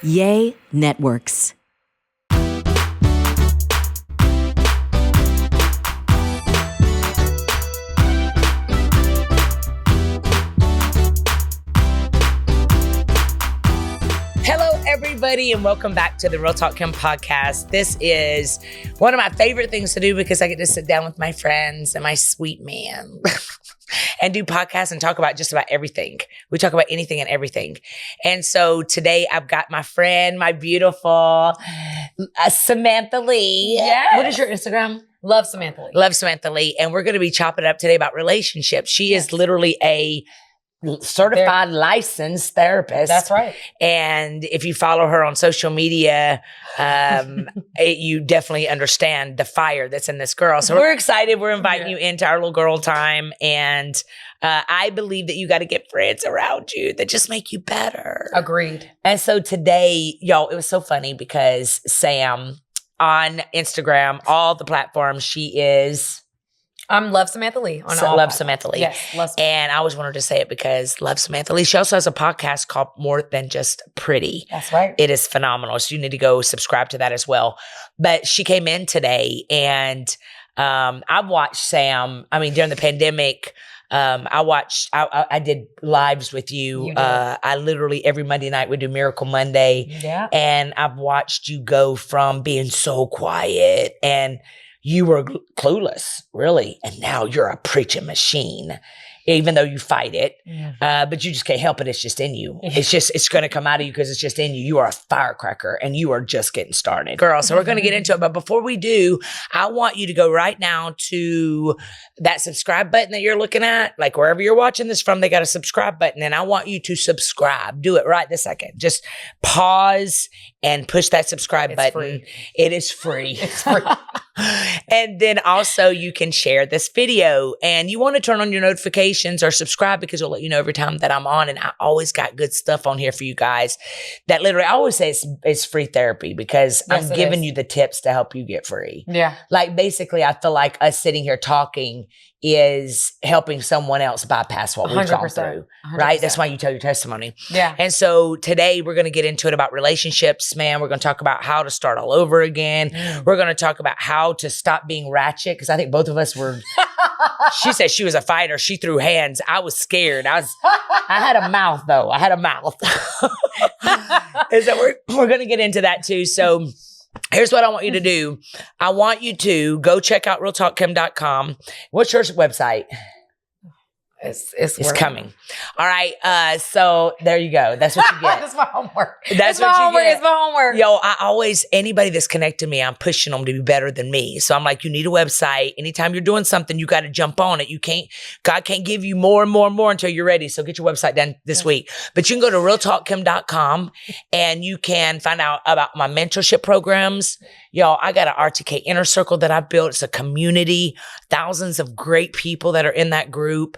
Yay Networks. Everybody, and welcome back to the Real Talk Kim podcast. This is one of my favorite things to do because I get to sit down with my friends and my sweet man and do podcasts and talk about just about everything. We talk about anything and everything. And so today I've got my friend, my beautiful Samantha Lee. Yes. What is your Instagram? Love Samantha Lee. Love Samantha Lee. And we're going to be chopping it up today about relationships. She is literally a certified licensed therapist. That's right. And if you follow her on social media, you definitely understand the fire that's in this girl. So we're excited. We're inviting you into our little girl time. And I believe that you got to get friends around you that just make you better. Agreed. And so today, y'all, it was so funny because Sam on Instagram, all the platforms, she is... Love Samantha Lee. On all Love platforms. Samantha Lee. Yes, love Samantha. And I always wanted to say it because love Samantha Lee. She also has a podcast called More Than Just Pretty. That's right. It is phenomenal. So you need to go subscribe to that as well. But she came in today and I've watched Sam. I mean, during the pandemic, I did lives with you. I literally every Monday night would do Miracle Monday. Yeah. And I've watched you go from being so quiet and you were clueless, really. And now you're a preaching machine, even though you fight it. Yeah. But you just can't help it. It's just in you. It's going to come out of you because it's just in you. You are a firecracker and you are just getting started. Girl, so we're going to get into it. But before we do, I want you to go right now to that subscribe button that you're looking at. Like wherever you're watching this from, they got a subscribe button. And I want you to subscribe. Do it right this second. Just pause and push that subscribe button. Free. It is free. It's free. And then also you can share this video and you want to turn on your notifications or subscribe because it'll let you know every time that I'm on. And I always got good stuff on here for you guys that literally, I always say it's free therapy because I'm giving you the tips to help you get free. Yeah. Like basically I feel like us sitting here talking is helping someone else bypass what we've gone through, 100%. Right? That's why you tell your testimony. Yeah. And so today we're going to get into it about relationships, man. We're going to talk about how to start all over again. We're going to talk about how to stop being ratchet because I think both of us were, she said she was a fighter. She threw hands. I was scared. I had a mouth though. I had a mouth. And so we're going to get into that too. So here's what I want you to do. I want you to go check out realtalkkim.com. What's your website? It's coming. All right. So there you go. That's what you get. That's my homework. That's it's my what you homework. get. It's my homework. Yo, anybody that's connected to me, I'm pushing them to be better than me. So I'm like, you need a website. Anytime you're doing something, you got to jump on it. God can't give you more and more and more until you're ready. So get your website done this week. But you can go to realtalkkim.com and you can find out about my mentorship programs. Y'all, I got an RTK inner circle that I've built. It's a community, thousands of great people that are in that group.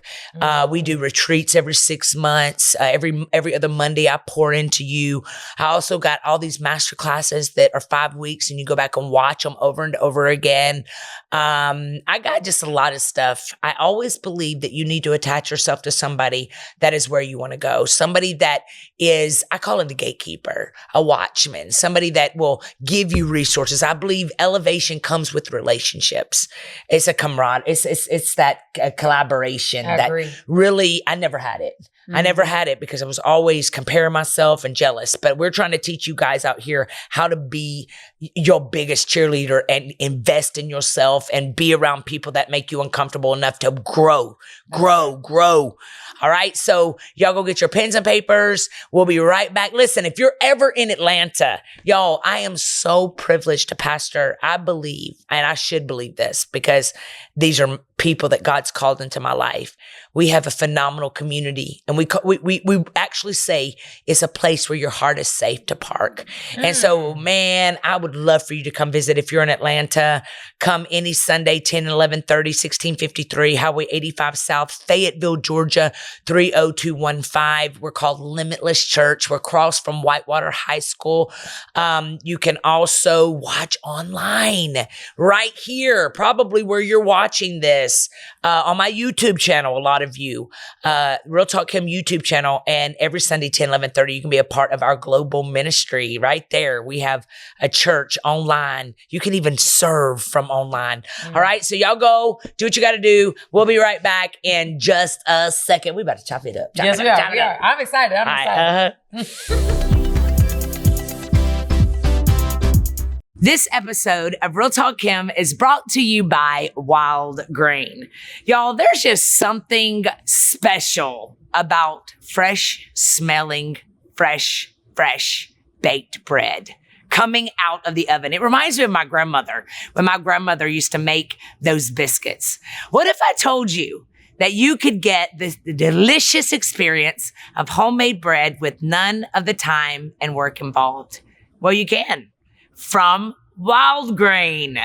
We do retreats every 6 months. Every other Monday, I pour into you. I also got all these master classes that are 5 weeks and you go back and watch them over and over again. I got just a lot of stuff. I always believe that you need to attach yourself to somebody that is where you want to go. Somebody that is, I call it a gatekeeper, a watchman, somebody that will give you resources. I believe elevation comes with relationships. It's a camaraderie. It's that collaboration that really, I never had it. I never had it because I was always comparing myself and jealous. But we're trying to teach you guys out here how to be your biggest cheerleader and invest in yourself and be around people that make you uncomfortable enough to grow. All right. So y'all go get your pens and papers. We'll be right back. Listen, if you're ever in Atlanta, y'all, I am so privileged to pastor. I believe, and I should believe this because these are people that God's called into my life. We have a phenomenal community and we actually say it's a place where your heart is safe to park. And so, man, I would love for you to come visit. If you're in Atlanta, come any Sunday, 10, 11:30, 1653 Highway 85 South, Fayetteville, Georgia, 30215. We're called Limitless Church. We're across from Whitewater High School. You can also watch online right here, probably where you're watching this. this on my YouTube channel, a lot of you, Real Talk Kim YouTube channel, and every Sunday, 10, 11:30, you can be a part of our global ministry right there. We have a church online. You can even serve from online. All right, so y'all go, do what you got to do. We'll be right back in just a second. We about to chop it up. Yes, we are. I'm excited. I'm excited. This episode of Real Talk Kim is brought to you by Wildgrain. Y'all, there's just something special about fresh smelling, fresh baked bread coming out of the oven. It reminds me of my grandmother, when my grandmother used to make those biscuits. What if I told you that you could get the delicious experience of homemade bread with none of the time and work involved? Well, you can. From Wildgrain.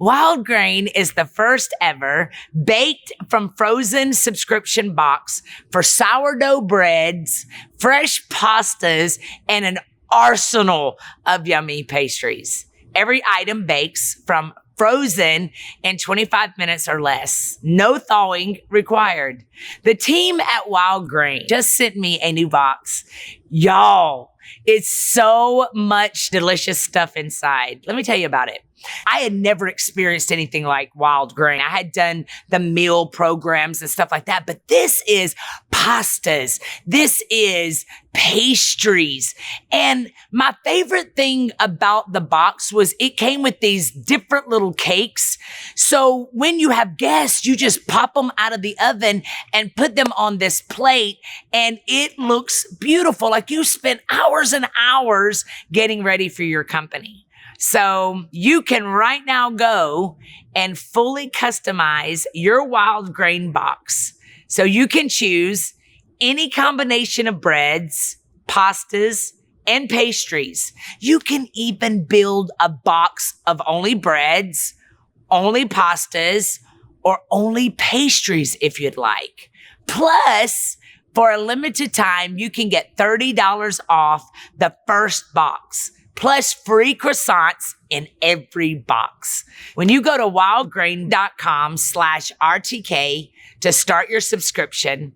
Wildgrain is the first ever baked from frozen subscription box for sourdough breads, fresh pastas, and an arsenal of yummy pastries. Every item bakes from frozen in 25 minutes or less. No thawing required. The team at Wildgrain just sent me a new box. Y'all, it's so much delicious stuff inside. Let me tell you about it. I had never experienced anything like Wildgrain. I had done the meal programs and stuff like that, but this is pastas. This is pastries. And my favorite thing about the box was it came with these different little cakes. So when you have guests, you just pop them out of the oven and put them on this plate, and it looks beautiful. Like you spent hours and hours getting ready for your company. So you can right now go and fully customize your Wildgrain box. So you can choose any combination of breads, pastas, and pastries. You can even build a box of only breads, only pastas, or only pastries if you'd like. Plus, for a limited time, you can get $30 off the first box, plus free croissants in every box. When you go to wildgrain.com/RTK to start your subscription,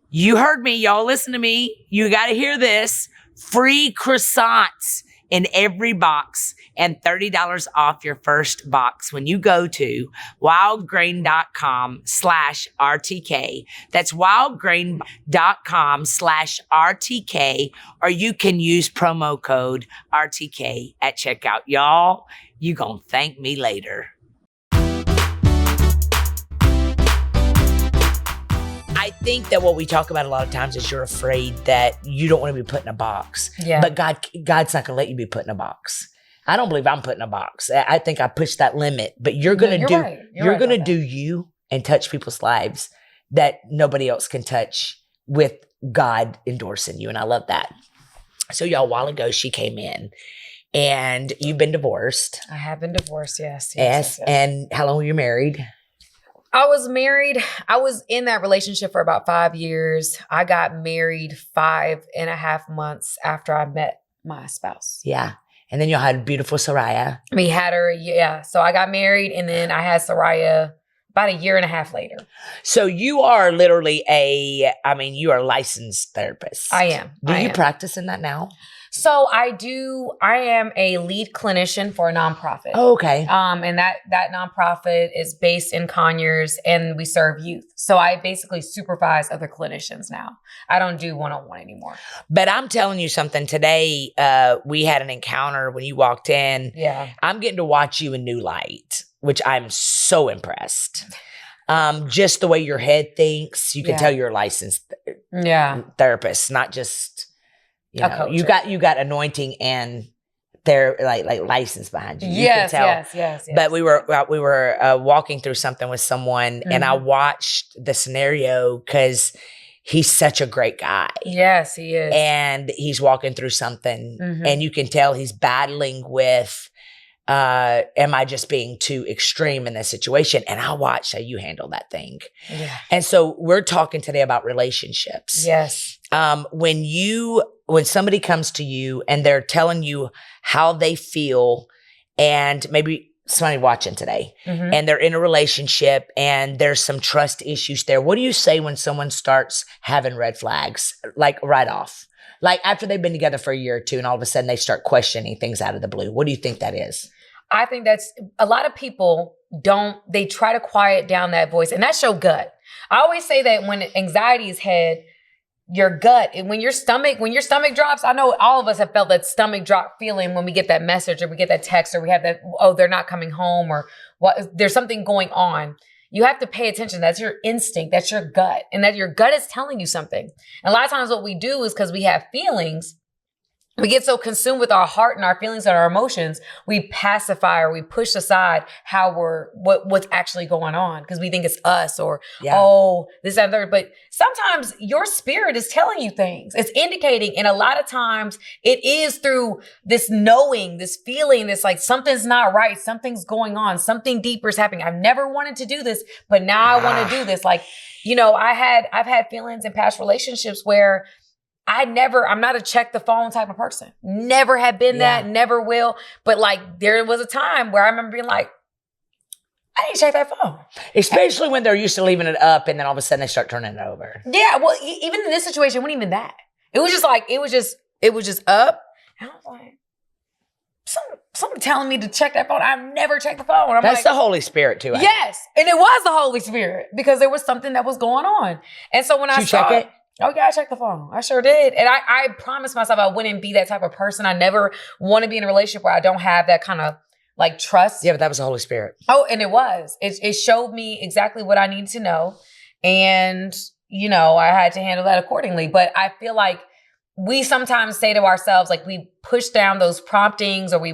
you heard me, y'all listen to me. You got to hear this. Free croissants in every box and $30 off your first box when you go to wildgrain.com/RTK. That's wildgrain.com/RTK, or you can use promo code RTK at checkout. Y'all, you gonna thank me later. I think that what we talk about a lot of times is you're afraid that you don't want to be put in a box. Yeah. But God's not going to let you be put in a box. I don't believe I'm put in a box. I think I pushed that limit. But you're going to do right. You're right going to about do you and touch people's lives that nobody else can touch with God endorsing you. And I love that. So y'all, a while ago, she came in and you've been divorced. I have been divorced, yes. And how long were you married? I was married. I was in that relationship for about 5 years. I got married 5.5 months after I met my spouse. Yeah. And then you had beautiful Soraya. We had her, yeah. So I got married and then I had Soraya about 1.5 years later. So you are literally you are a licensed therapist. I am. Do you practice in that now? So I do. I am a lead clinician for a nonprofit. Oh, okay. And that nonprofit is based in Conyers, and we serve youth. So I basically supervise other clinicians now. I don't do one-on-one anymore. But I'm telling you something. Today, we had an encounter when you walked in. Yeah. I'm getting to watch you in new light, which I'm so impressed. Just the way your head thinks, you can tell you're a licensed therapist, not just. You know, you got anointing and they're like license behind you. You can tell. Yes. But we were walking through something with someone, and I watched the scenario because he's such a great guy. Yes, he is. And he's walking through something, and you can tell he's battling with, am I just being too extreme in this situation? And I watched how you handle that thing. Yeah. And so we're talking today about relationships. Yes. When somebody comes to you and they're telling you how they feel, and maybe somebody watching today Mhm. and they're in a relationship and there's some trust issues there. What do you say when someone starts having red flags, like right off? Like after they've been together for a year or two and all of a sudden they start questioning things out of the blue. What do you think that is? I think that's a lot of people they try to quiet down that voice, and that's your gut. I always say that when anxiety is had, your gut, and when your stomach drops, I know all of us have felt that stomach drop feeling when we get that message or we get that text or we have that, oh, they're not coming home or what, there's something going on. You have to pay attention. That's your instinct. That's your gut. And that your gut is telling you something. And a lot of times what we do is because we have feelings, we get so consumed with our heart and our feelings and our emotions, we pacify or we push aside what's actually going on because we think it's us or, oh, this, that, and third. But sometimes your spirit is telling you things. It's indicating. And a lot of times it is through this knowing, this feeling, this like something's not right. Something's going on. Something deeper is happening. I've never wanted to do this, but now I want to do this. Like, I've had feelings in past relationships where I'm not a check the phone type of person. Never have been that, never will. But like there was a time where I remember being like, I didn't check that phone. Especially when they're used to leaving it up and then all of a sudden they start turning it over. Yeah, well, even in this situation, it wasn't even that. It was just like, it was just up. And I was like, someone telling me to check that phone. I've never checked the phone. That's the Holy Spirit too. Yes. And it was the Holy Spirit because there was something that was going on. And so when I saw check it? Oh, yeah, I checked the phone. I sure did. And I promised myself I wouldn't be that type of person. I never want to be in a relationship where I don't have that kind of like trust. Yeah, but that was the Holy Spirit. Oh, and it was. It showed me exactly what I needed to know. And, I had to handle that accordingly. But I feel like we sometimes say to ourselves, like we push down those promptings or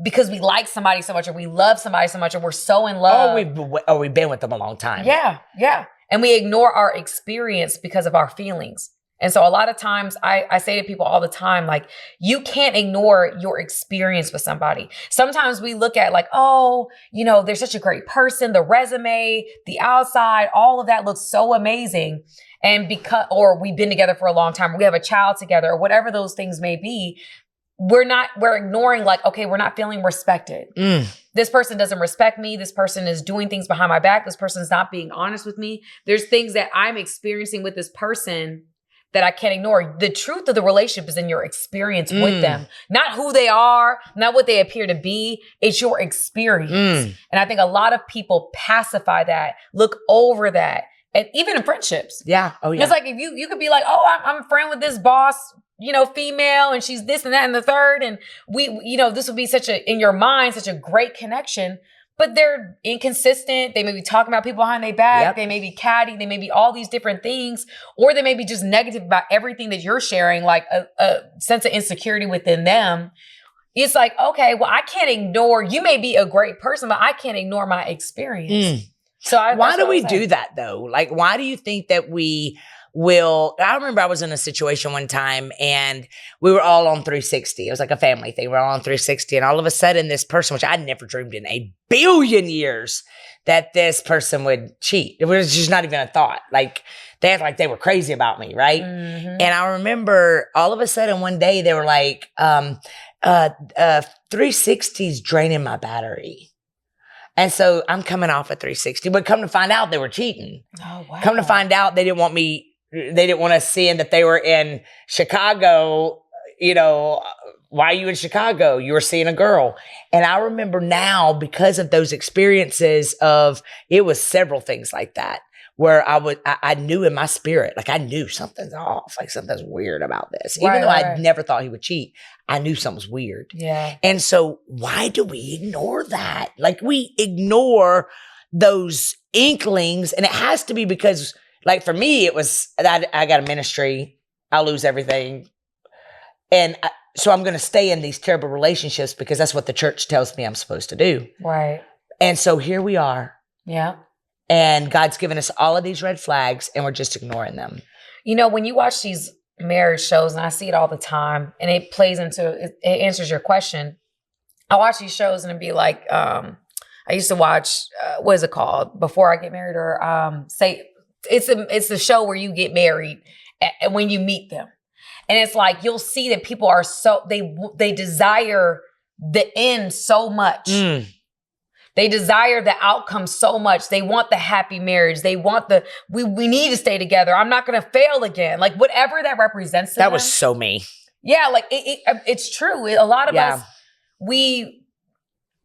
because we like somebody so much or we love somebody so much or we're so in love. We've been with them a long time. Yeah, yeah. And we ignore our experience because of our feelings. And so a lot of times I say to people all the time, like, you can't ignore your experience with somebody. Sometimes we look at like, oh, they're such a great person, the resume, the outside, all of that looks so amazing. And or we've been together for a long time, or we have a child together, or whatever those things may be. We're ignoring like, okay, we're not feeling respected. This person doesn't respect me. This person is doing things behind my back. This person's not being honest with me. There's things that I'm experiencing with this person that I can't ignore. The truth of the relationship is in your experience with them, not who they are, not what they appear to be. It's your experience. And I think a lot of people pacify that, look over that. And even in friendships. Yeah. Oh, yeah. It's like if you could be like, oh, I'm a friend with this boss, female, and she's this and that and the third. And this would be in your mind, such a great connection, but they're inconsistent. They may be talking about people behind their back. Yep. They may be catty. They may be all these different things, or they may be just negative about everything that you're sharing, like a sense of insecurity within them. It's like, okay, well, I can't ignore, you may be a great person, but I can't ignore my experience. So why do we do that though? Like, why do you think that we I remember I was in a situation one time and we were all on 360. It was like a family thing. We're all on 360. And all of a sudden this person, which I never dreamed in a billion years that this person would cheat. It was just not even a thought. Like they acted like they were crazy about me. Right. And I remember all of a sudden one day they were like, 360's draining my battery. And so I'm coming off at 360, but come to find out they were cheating. Oh, wow. Come to find out they didn't want us seeing that they were in Chicago. Why are you in Chicago? You were seeing a girl. And I remember now, because of those experiences it was several things like that, where I knew in my spirit, like I knew something's off, like something's weird about this. Even though I never thought he would cheat, I knew something was weird. Yeah. And so why do we ignore that? Like we ignore those inklings, and it has to be because, like for me, it was that I got a ministry, I lose everything. And so I'm going to stay in these terrible relationships because that's what the church tells me I'm supposed to do. Right. And so here we are. Yeah. And God's given us all of these red flags and we're just ignoring them. When you watch these marriage shows, and I see it all the time, and it answers your question. I watch these shows and it'd be like, I used to watch, what is it called? Before I Get Married, or it's the show where you get married and when you meet them. And it's like, you'll see that people are they desire the end so much They desire the outcome so much. They want the happy marriage. They want we need to stay together. I'm not going to fail again. Like whatever that represents to That them. was so me. Yeah, like it's true. A lot of us,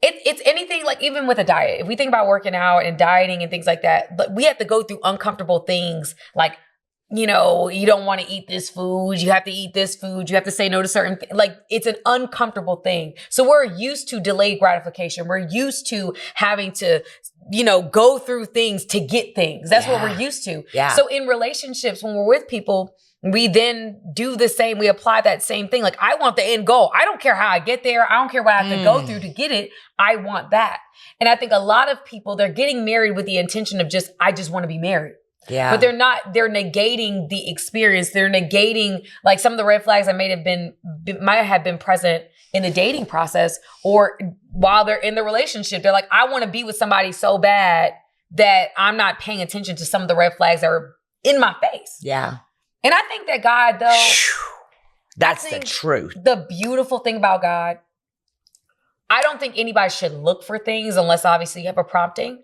it's anything, like even with a diet. If we think about working out and dieting and things like that, but we have to go through uncomfortable things like, you know, you don't want to eat this food. You have to eat this food. You have to say no to certain things. Like it's an uncomfortable thing. So we're used to delayed gratification. We're used to having to, you know, go through things to get things. That's what we're used to. Yeah. So in relationships, when we're with people, we then do the same. We apply that same thing. Like I want the end goal. I don't care how I get there. I don't care what I have to go through to get it. I want that. And I think a lot of people, they're getting married with the intention of I just want to be married. Yeah. But they're negating the experience. They're negating like some of the red flags that might have been present in the dating process or while they're in the relationship. They're like, I want to be with somebody so bad that I'm not paying attention to some of the red flags that are in my face. Yeah. And I think that God, though, that's the truth. The beautiful thing about God, I don't think anybody should look for things unless obviously you have a prompting.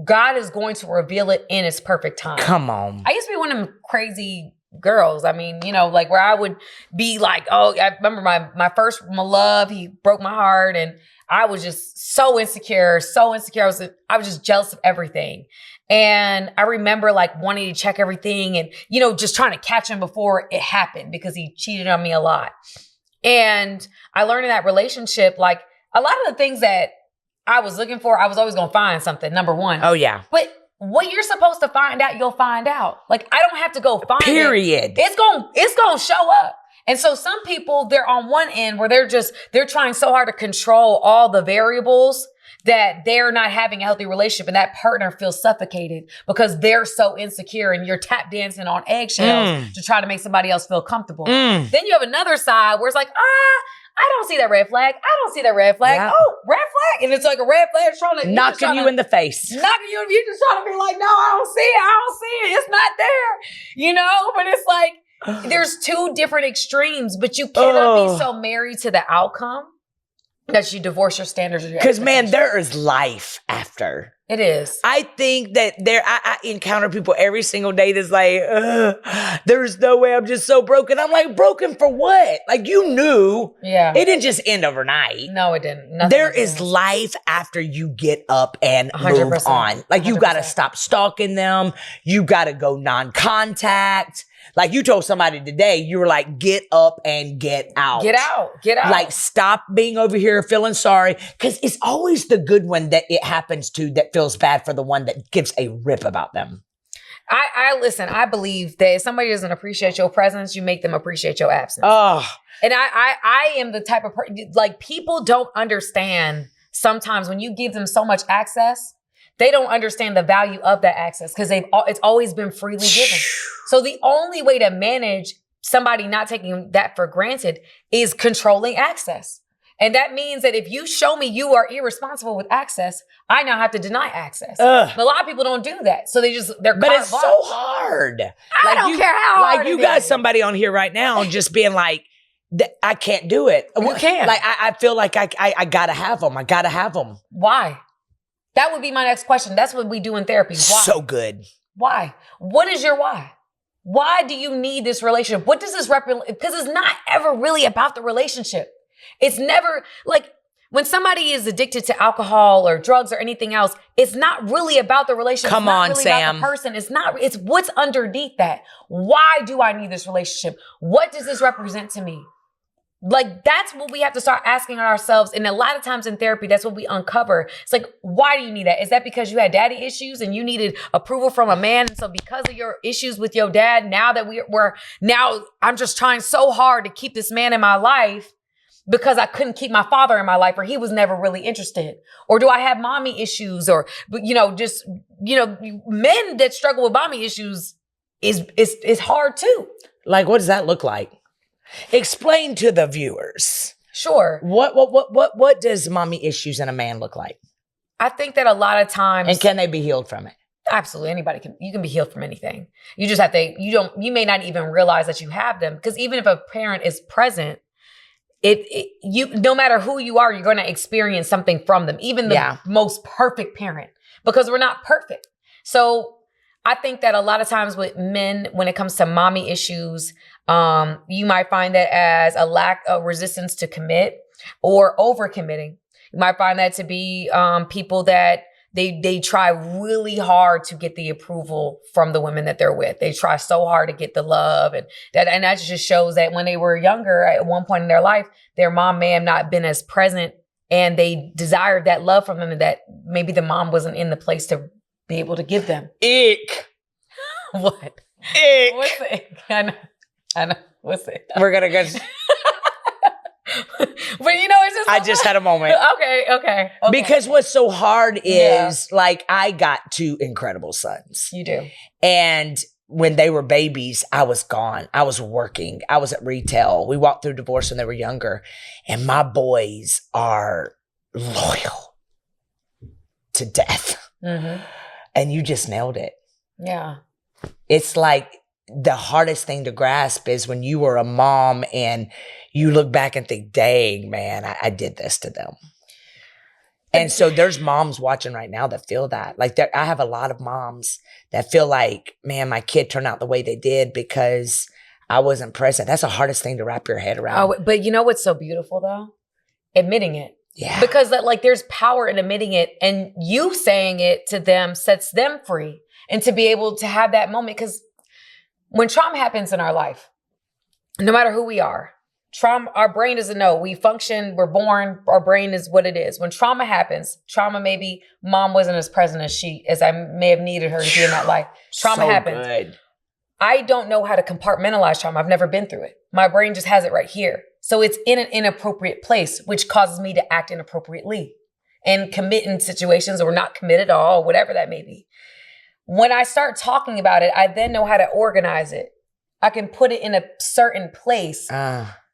God is going to reveal it in its perfect time. Come on. I used to be one of them crazy girls. I mean, you know, like where I would be like, oh, I remember my first love, he broke my heart and I was just so insecure. I was just jealous of everything. And I remember like wanting to check everything and, you know, just trying to catch him before it happened because he cheated on me a lot. And I learned in that relationship, like a lot of the things that I was looking for, I was always going to find something, number one. Oh, yeah. But what you're supposed to find out, you'll find out. Like, I don't have to go find Period. it. It's going to show up. And so some people, they're on one end where they're trying so hard to control all the variables that they're not having a healthy relationship and that partner feels suffocated because they're so insecure and you're tap dancing on eggshells to try to make somebody else feel comfortable. Then you have another side where it's like, I don't see that red flag. I don't see that red flag. Yeah. Oh, red flag. And it's like a red flag trying to knocking you in the face. Knocking you, you're just trying to be like, no, I don't see it. It's not there. You know, but it's like, there's two different extremes, but you cannot be so married to the outcome that you divorce your standards. Because man, there is life after. It is. I think that I encounter people every single day that's like, there's no way, I'm just so broken. I'm like, broken for what? Like you knew. Yeah. It didn't just end overnight. No, it didn't. There is life after you get up and 100%. move on. Like you 100%. got to stop stalking them. You got to go non-contact. Like you told somebody today, you were like, get up and get out. Get out. Like stop being over here feeling sorry. Because it's always the good one that it happens to that feels bad for the one that gives a rip about them. Listen, I believe that if somebody doesn't appreciate your presence, you make them appreciate your absence. Oh. And I am the type of person, like people don't understand sometimes when you give them so much access, they don't understand the value of that access because it's always been freely given. So the only way to manage somebody not taking that for granted is controlling access. And that means that if you show me you are irresponsible with access, I now have to deny access. But a lot of people don't do that. So they're But it's so hard. I don't care how hard Like you it got is. somebody on here right now just being like, I can't do it. You can't. Like I feel like I gotta have them. I gotta have them. Why? That would be my next question. That's what we do in therapy. Why? So good. Why? What is your why? Why do you need this relationship? What does this represent? Because it's not ever really about the relationship. It's never like when somebody is addicted to alcohol or drugs or anything else, it's not really about the relationship. Come it's not on, really Sam. about the person. It's what's underneath that. Why do I need this relationship? What does this represent to me? Like, that's what we have to start asking ourselves. And a lot of times in therapy, that's what we uncover. It's like, why do you need that? Is that because you had daddy issues and you needed approval from a man? And so because of your issues with your dad, now that now I'm just trying so hard to keep this man in my life because I couldn't keep my father in my life or he was never really interested. Or do I have mommy issues? Or, men that struggle with mommy issues is hard too. Like, what does that look like? Explain to the viewers. Sure. What does mommy issues in a man look like? I think that a lot of times. And can they be healed from it? Absolutely. You can be healed from anything. You just have to, you may not even realize that you have them. Because even if a parent is present, you no matter who you are, you're going to experience something from them, even the most perfect parent, because we're not perfect. So I think that a lot of times with men, when it comes to mommy issues, you might find that as a lack of resistance to commit or overcommitting. You might find that to be people that they try really hard to get the approval from the women that they're with. They try so hard to get the love, and that just shows that when they were younger, at one point in their life, their mom may have not been as present, and they desired that love from them, and that maybe the mom wasn't in the place to be able to give them. Ick. What? Ick. What's the ick? I know. What's it? We're gonna go. But it's just. I just had a moment. Okay. Because what's so hard is like I got 2 incredible sons. You do. And when they were babies, I was gone. I was working. I was at retail. We walked through divorce when they were younger. And my boys are loyal to death. Mm-hmm. And you just nailed it. Yeah. It's like the hardest thing to grasp is when you were a mom and you look back and think, dang, man, I did this to them. And so there's moms watching right now that feel that. Like I have a lot of moms that feel like, man, my kid turned out the way they did because I wasn't present. That's the hardest thing to wrap your head around. Oh, but you know what's so beautiful though? Admitting it. Yeah. Because there's power in admitting it, and you saying it to them sets them free, and to be able to have that moment. Because when trauma happens in our life, no matter who we are, trauma, our brain doesn't know. We function, we're born, our brain is what it is. When trauma happens, maybe mom wasn't as present as I may have needed her to be in that life. Trauma happens. Good. I don't know how to compartmentalize trauma. I've never been through it. My brain just has it right here. So it's in an inappropriate place, which causes me to act inappropriately and commit in situations or not commit at all, whatever that may be. When I start talking about it, I then know how to organize it. I can put it in a certain place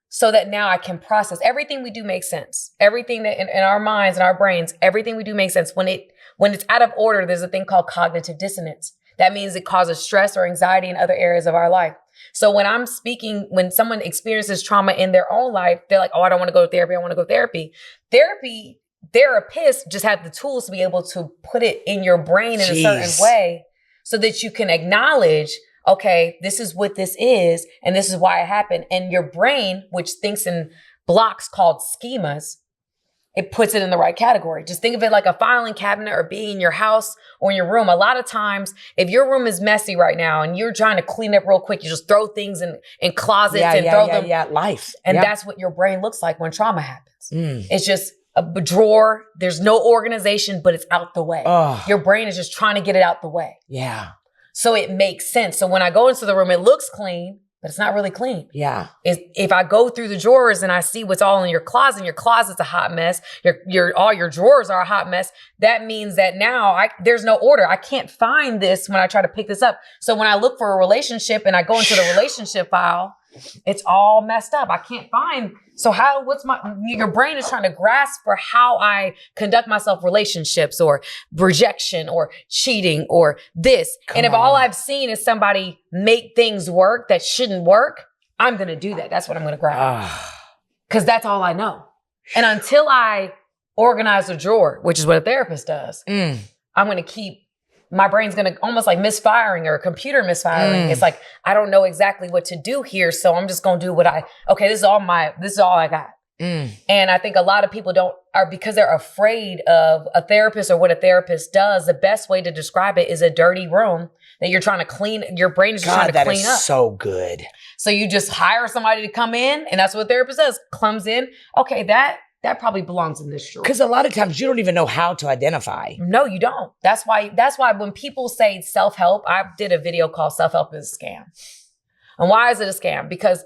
so that now I can process. Everything we do makes sense. Everything that in our minds and our brains, everything we do makes sense. When it's out of order, there's a thing called cognitive dissonance. That means it causes stress or anxiety in other areas of our life. So when someone experiences trauma in their own life, they're like, oh, I don't want to go to therapy. I want to go to therapy. Therapists just have the tools to be able to put it in your brain in a certain way so that you can acknowledge, okay, this is what this is, and this is why it happened. And your brain, which thinks in blocks called schemas, it puts it in the right category. Just think of it like a filing cabinet or being in your house or in your room. A lot of times, if your room is messy right now and you're trying to clean up real quick, you just throw things in closets throw them. Yeah, life. And that's what your brain looks like when trauma happens. It's just a drawer. There's no organization, but it's out the way. Your brain is just trying to get it out the way. Yeah. So it makes sense. So when I go into the room, it looks clean, but it's not really clean. Yeah. If I go through the drawers and I see what's all in your closet's a hot mess, all your drawers are a hot mess, that means that now there's no order. I can't find this when I try to pick this up. So when I look for a relationship and I go into the relationship file, it's all messed up. I can't find. So your brain is trying to grasp for how I conduct myself, relationships or rejection or cheating or this. And if all I've seen is somebody make things work that shouldn't work, I'm going to do that. That's what I'm going to grab. Because that's all I know. And until I organize a drawer, which is what a therapist does, I'm going to keep. My brain's going to almost like misfiring or a computer misfiring. It's like, I don't know exactly what to do here. So I'm just going to do this is all I got. And I think a lot of people because they're afraid of a therapist or what a therapist does. The best way to describe it is a dirty room that you're trying to clean. Your brain is just trying to clean up. That is so good. So you just hire somebody to come in, and that's what a therapist does. Comes in. Okay, that probably belongs in this drawer. Because a lot of times you don't even know how to identify. No, you don't. That's why when people say self-help, I did a video called Self-Help is a Scam. And why is it a scam? Because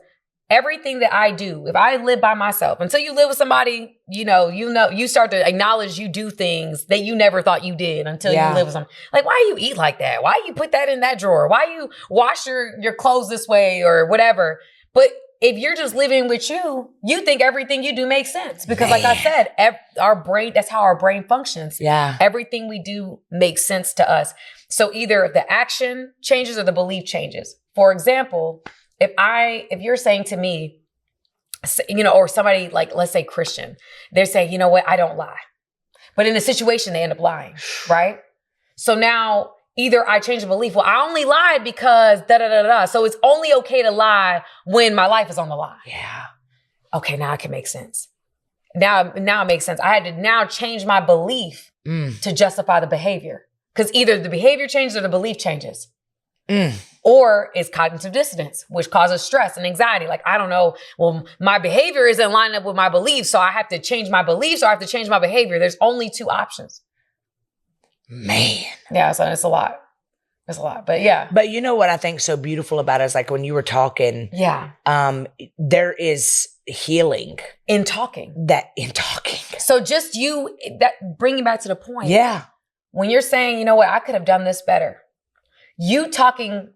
everything that I do, if I live by myself, until you live with somebody, you start to acknowledge you do things that you never thought you did until you live with someone. Like, why you eat like that? Why you put that in that drawer? Why you wash your clothes this way or whatever? But if you're just living with you think everything you do makes sense. Because like I said, our brain, that's how our brain functions. Yeah. Everything we do makes sense to us. So either the action changes or the belief changes. For example, if you're saying to me, or somebody like, let's say Christian, they're saying, you know what, I don't lie. But in a situation, they end up lying, right? So now either I change the belief, well, I only lied because da-da-da-da. So it's only okay to lie when my life is on the line. Yeah. Okay, now it can make sense. Now it makes sense. I had to now change my belief to justify the behavior. Because either the behavior changes or the belief changes. Or it's cognitive dissonance, which causes stress and anxiety. Like, I don't know, well, my behavior isn't lining up with my beliefs, so I have to change my beliefs or I have to change my behavior. There's only two options. Man. Yeah, so it's a lot. It's a lot, but yeah. But you know what I think so beautiful about it is like when you were talking, there is healing. In talking. So just bringing back to the point. Yeah. When you're saying, you know what, I could have done this better. You talking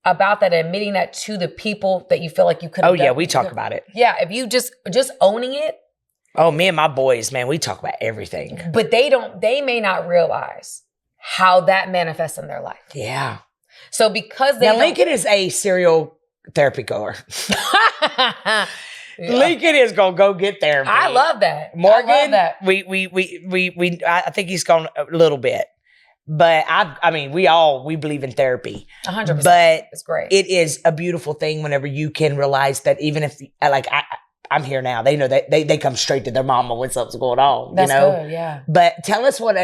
about that, admitting that to the people that you feel like you could have done. Oh yeah, we talk about it. Yeah, if you just owning it. Oh, me and my boys, man, we talk about everything. But they may not realize how that manifests in their life. Yeah. So because Lincoln is a serial therapy goer. Lincoln is gonna go get therapy. I love that. Morgan, I love that. I think he's gone a little bit. But we believe in therapy. 100%. But it's great. It is a beautiful thing whenever you can realize that even if I'm here now, they know that they come straight to their mama when something's going on. That's good, yeah. But tell us what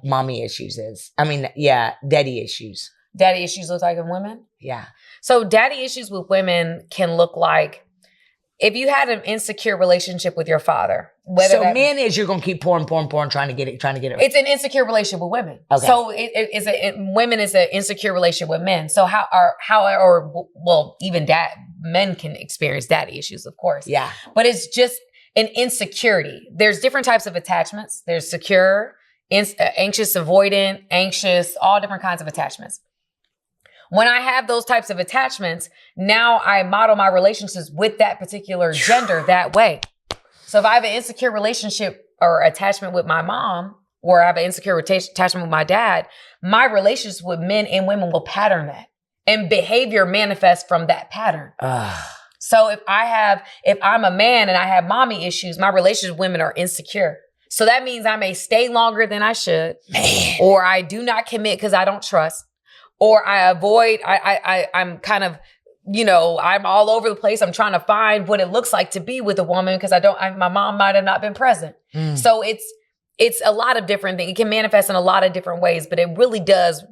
mommy issues is. Daddy issues. Daddy issues look like in women? Yeah. So daddy issues with women can look like if you had an insecure relationship with your father. Men is you're gonna keep pouring, trying to get it. It's an insecure relationship with women. Okay. So women is an insecure relationship with men. So even men can experience daddy issues, of course. Yeah. But it's just an insecurity. There's different types of attachments. There's secure, anxious, avoidant, anxious, all different kinds of attachments. When I have those types of attachments, now I model my relationships with that particular gender that way. So if I have an insecure relationship or attachment with my mom, or I have an insecure attachment with my dad, my relationships with men and women will pattern that. And behavior manifests from that pattern. So if I'm a man and I have mommy issues, my relationships with women are insecure. So that means I may stay longer than I should, or I do not commit because I don't trust, or I avoid, I'm kind of, I'm all over the place. I'm trying to find what it looks like to be with a woman because my mom might have not been present. So it's a lot of different things. It can manifest in a lot of different ways, but it really does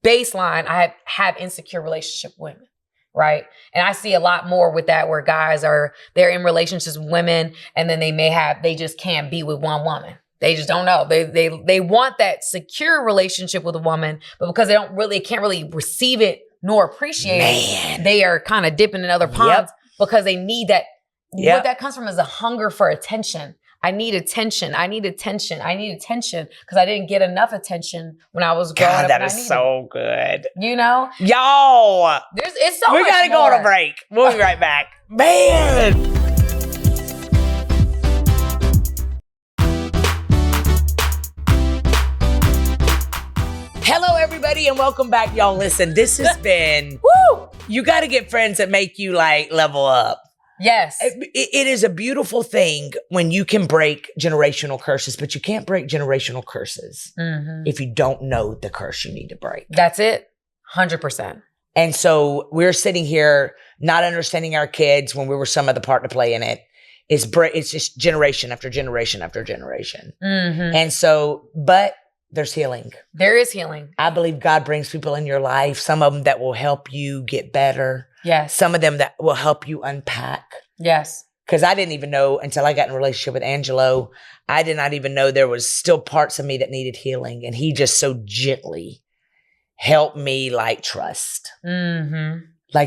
baseline. I have insecure relationship with women, right? And I see a lot more with that where guys they're in relationships with women and then they just can't be with one woman. They just don't know. They want that secure relationship with a woman, but because they can't really receive it nor appreciate it, they are kind of dipping in other ponds because they need that. What that comes from is a hunger for attention. I need attention. I need attention. I need attention because I didn't get enough attention when I was growing up. That is so good. Y'all. It's so much more. We gotta go on a break. We'll be right back. Man. Hello, everybody, and welcome back. Y'all, listen, this has been, you got to get friends that make you level up. Yes. It is a beautiful thing when you can break generational curses, but you can't break generational curses if you don't know the curse you need to break. That's it. 100%. And so we're sitting here not understanding our kids when we were some of the part to play in it. It's just generation after generation after generation. And so, but there's healing. There is healing. I believe God brings people in your life, some of them that will help you get better. Yes. Some of them that will help you unpack. Yes. Because I didn't even know until I got in a relationship with Angelo, I did not even know there was still parts of me that needed healing. And he just so gently helped me trust.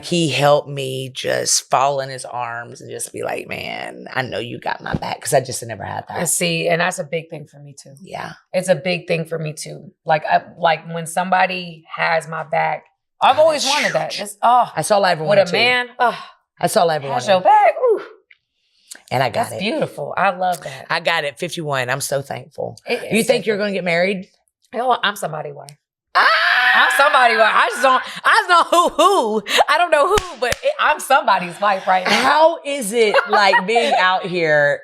He helped me just fall in his arms and just be like, man, I know you got my back. Because I just never had that. I see. And that's a big thing for me too. Yeah. It's a big thing for me too. Like when somebody has my back, I've always wanted that. That's all I ever wanted. With a man, that's all I ever wanted. Has your back. Ooh. And I got it. That's beautiful. I love that. I got it. 51. I'm so thankful. You think you're going to get married? Oh, I'm somebody's wife. Ah! I'm somebody. I just know who. I don't know who, but I'm somebody's wife right now. How is it like being out here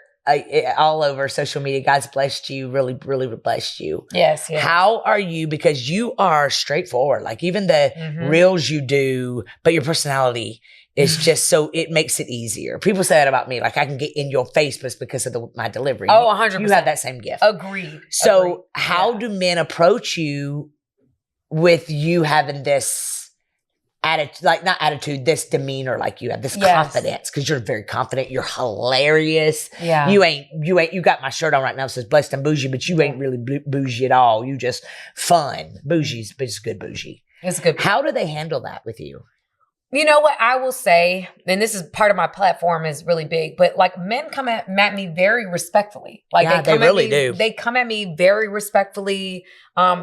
all over social media? God's blessed you, really, really blessed you. Yes. How are you? Because you are straightforward. Like even the reels you do, but your personality is just so, it makes it easier. People say that about me. Like I can get in your face, but it's because of my delivery. Oh, 100%. You have that same gift. Agreed. So how do men approach you with you having this attitude, like not attitude, this demeanor, like you have this confidence, because you're very confident. You're hilarious. Yeah. You got my shirt on right now. It says blessed and bougie, but you ain't really bougie at all. You just fun. Bougie's, but it's good bougie. It's good. How do they handle that with you? You know what I will say, and this is part of my platform is really big, but like men come at me very respectfully. Like they really do. They come at me very respectfully.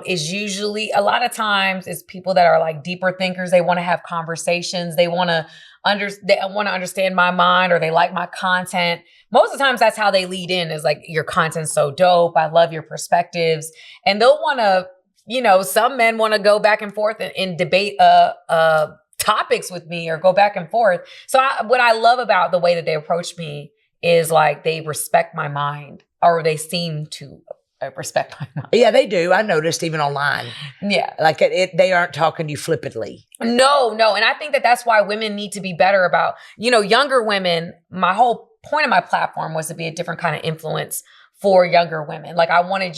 Is usually a lot of times it's people that are like deeper thinkers. They want to have conversations. They want to understand my mind, or they like my content. Most of the times that's how they lead in, is like, your content's so dope. I love your perspectives. And they'll want to, some men want to go back and forth and debate topics with me, or go back and forth. So what I love about the way that they approach me is like they respect my mind, or they seem to respect my mind. Yeah, they do. I noticed even online. Yeah. Like they aren't talking to you flippantly. No. And I think that that's why women need to be better about, younger women. My whole point of my platform was to be a different kind of influence for younger women. Like I wanted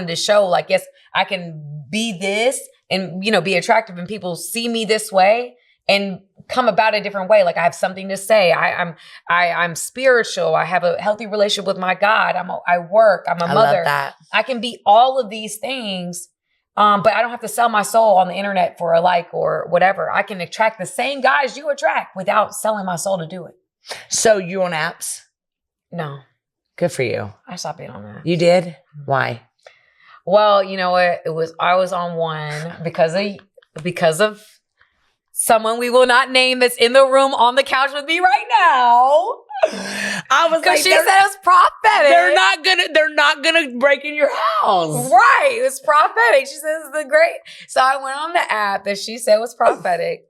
to show like, yes, I can be this and, be attractive, and people see me this way and come about a different way. Like I have something to say. I'm spiritual. I have a healthy relationship with my God. I work. I'm a mother. Love that. I can be all of these things, but I don't have to sell my soul on the internet for a like or whatever. I can attract the same guys you attract without selling my soul to do it. So you on apps? No. Good for you. I stopped being on that. You did? Why? Well, you know what? I was on one because of someone we will not name that's in the room on the couch with me right now. I was like, she said it was prophetic. They're not gonna break in your house. Right. It was prophetic. She says it's the great. So I went on the app that she said was prophetic.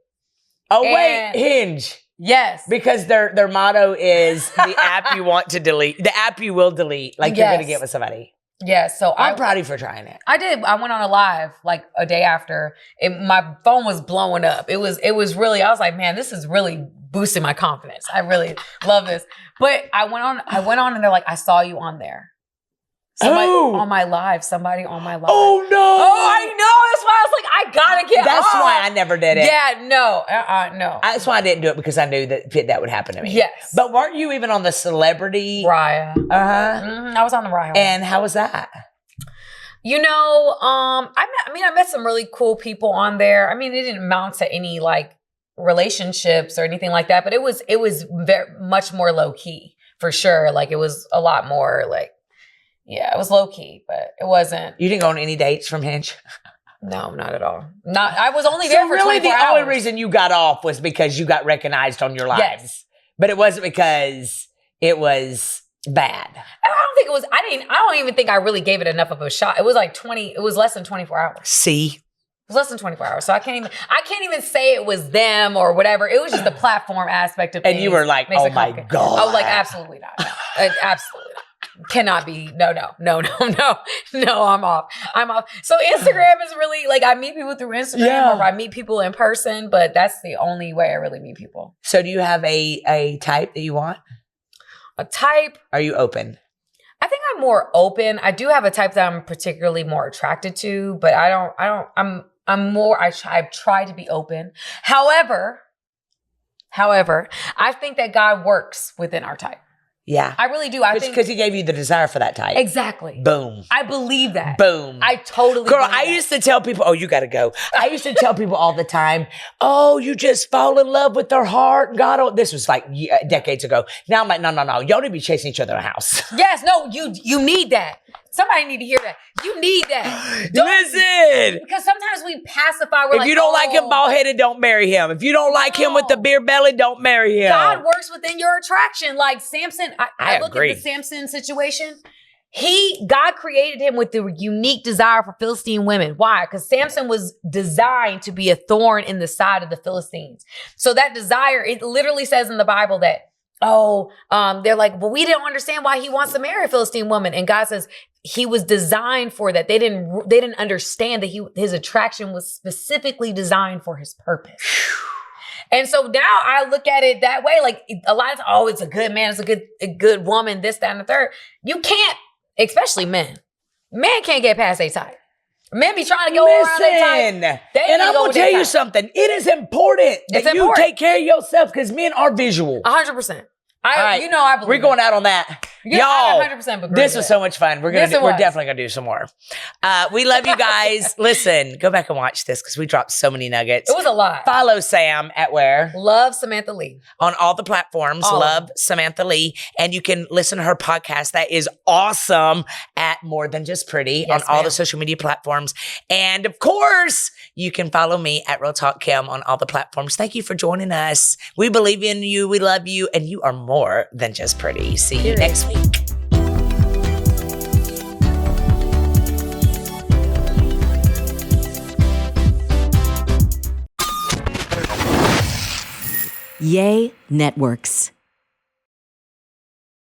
Oh, wait, Hinge. Yes. Because their motto is the app you want to delete, the app you will delete. Like you're gonna get with somebody. Yeah, so I'm proud of you for trying it. I did. I went on a live like a day after. My phone was blowing up. It was really, I was like, man, this is really boosting my confidence. I really love this. But I went on and they're like, I saw you on there. Somebody on my live. Oh, no. Oh, I know. That's why I was like, I gotta get That's off. why I never did it. Yeah, no. No. That's why I didn't do it, because I knew that would happen to me. Yes. But weren't you even on the celebrity? Raya. Uh-huh. I was on the Raya. And how was that? I met some really cool people on there. I mean, it didn't amount to any like relationships or anything like that, but it was very much more low key for sure. Like it was a lot more like, yeah, it was low key, but it wasn't. You didn't go on any dates from Hinge? No, not at all. I was only there for really 24 the hours. only reason you got off was because you got recognized on your lives. Yes. But it wasn't because it was bad. I don't even think I really gave it enough of a shot. It was like it was less than 24 hours. See? It was less than 24 hours. So I can't even say it was them or whatever. It was just the platform aspect of things. And you were like, oh my God. I was like, absolutely not. No. Absolutely not. Cannot be. No, I'm off. So Instagram is really like, I meet people through Instagram or I meet people in person, but that's the only way I really meet people. So do you have a type that you want? A type? Are you open? I think I'm more open. I do have a type that I'm particularly more attracted to, but I've tried to be open. However, I think that God works within our type. Yeah. I really do. I think because he gave you the desire for that type. Exactly. Boom. I believe that. Boom. I totally Girl, believe that. used to tell people, oh, you got to go. I used to tell people all the time, oh, you just fall in love with their heart. God, this was like decades ago. Now I'm like, no. Y'all need to be chasing each other in a house. Yes, no, you need that. Somebody need to hear that. You need that. Listen. Because sometimes we pacify. If you don't like him bald-headed, don't marry him. If you don't like him with the beer belly, don't marry him. God works within your attraction. Like Samson, I look agree. at the Samson situation. God created him with the unique desire for Philistine women. Why? Because Samson was designed to be a thorn in the side of the Philistines. So that desire, it literally says in the Bible that, they're like, well, we don't understand why he wants to marry a Philistine woman. And God says he was designed for that. They didn't understand that his attraction was specifically designed for his purpose. And so now I look at it that way. Like a lot of times, it's a good man, it's a good woman, this, that, and the third. You can't, especially men. Men can't get past their type. Men be trying to go around their type. And I'm going to tell you something. It is important that you take care of yourself because men are visual. 100%. I believe we're going out on that. Yeah, Y'all, I 100% agree. This was so much fun. We're definitely gonna do some more. We love you guys. Listen, go back and watch this because we dropped so many nuggets. It was a lot. Follow Sam at where? Love Samantha Lee. On all the platforms. Love Samantha Lee. And you can listen to her podcast that is awesome at More Than Just Pretty on all the social media platforms. And of course, you can follow me at Real Talk Kim on all the platforms. Thank you for joining us. We believe in you. We love you. And you are more than just pretty. See you next week. Yay Networks.